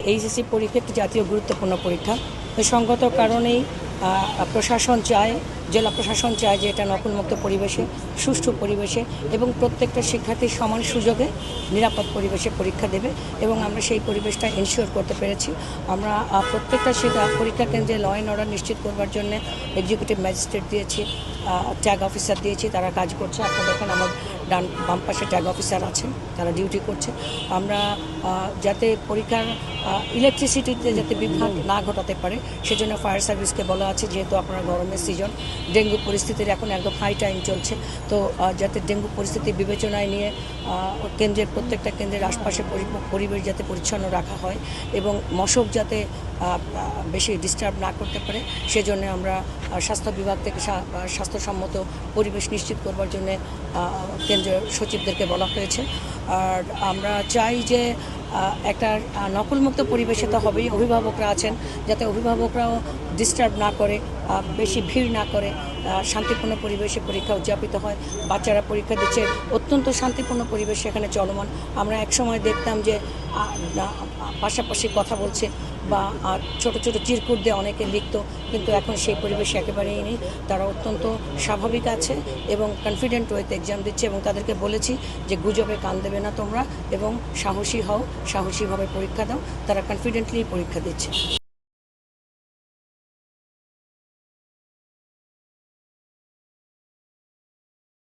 HSC পরীক্ষা একটি জাতীয় গুরুত্বপূর্ণ পরীক্ষা। সঙ্গত কারণেই প্রশাসন চায়, জেলা প্রশাসন চায় যে এটা নকলমুক্ত পরিবেশে, সুষ্ঠু পরিবেশে এবং প্রত্যেকটা শিক্ষার্থী সমান সুযোগে নিরাপদ পরিবেশে পরীক্ষা দেবে এবং আমরা সেই পরিবেশটা এনশিওর করতে পেরেছি। আমরা প্রত্যেকটা পরীক্ষা কেন্দ্রে ল অ্যান্ড অর্ডার নিশ্চিত করবার জন্য এক্সিকিউটিভ ম্যাজিস্ট্রেট দিয়েছি, ট্যাগ অফিসার দিয়েছি, তারা কাজ করছে। আপনারা দেখেন আমার বাম পাশে ট্যাগ অফিসার আছেন, তারা ডিউটি করছে। আমরা যাতে পরীক্ষার ইলেকট্রিসিটিতে যাতে বিভ্রাট না ঘটাতে পারে সেজন্য ফায়ার সার্ভিসকে বলা আছে, যেহেতু আপনার গরমের সিজন, ডেঙ্গু পরিস্থিতির এখন একদম হাই টাইম চলছে, তো যাতে ডেঙ্গু পরিস্থিতি বিবেচনায় নিয়ে প্রত্যেকটা কেন্দ্রের আশপাশে পরিবেশ যাতে পরিচ্ছন্ন রাখা হয় এবং মশক যাতে বেশি ডিস্টার্ব না করতে পারে সেজন্য আমরা স্বাস্থ্য বিভাগ থেকে স্বাস্থ্যসম্মত পরিবেশ নিশ্চিত করবার জন্য কেন্দ্রীয় সচিবদেরকে বলা হয়েছে। আর আমরা চাই যে একটা নকলমুক্ত পরিবেশে তো হবেই, অভিভাবকরা আছেন, যাতে অভিভাবকরাও ডিস্টার্ব না করে, বেশি ভিড় না করে, শান্তিপূর্ণ পরিবেশে পরীক্ষা উদযাপিত হয়। বাচ্চারা পরীক্ষা দিচ্ছে, অত্যন্ত শান্তিপূর্ণ পরিবেশ সেখানে চলমান। আমরা একসময় দেখতাম যে পাশাপাশি কথা বলছে বা ছোট ছোট চিরকুট দিয়ে অনেকে লিখত, কিন্তু এখন সেই পরিবেশ একেবারেই নেই। তারা অত্যন্ত স্বাভাবিক আছে এবং কনফিডেন্ট ওয়েতে এক্সাম দিচ্ছে এবং তাদেরকে বলেছি যে গুজবে কান দেবে না তোমরা এবং সাহসী হও, সাহসীভাবে পরীক্ষা দাও। তারা কনফিডেন্টলি পরীক্ষা দিচ্ছে।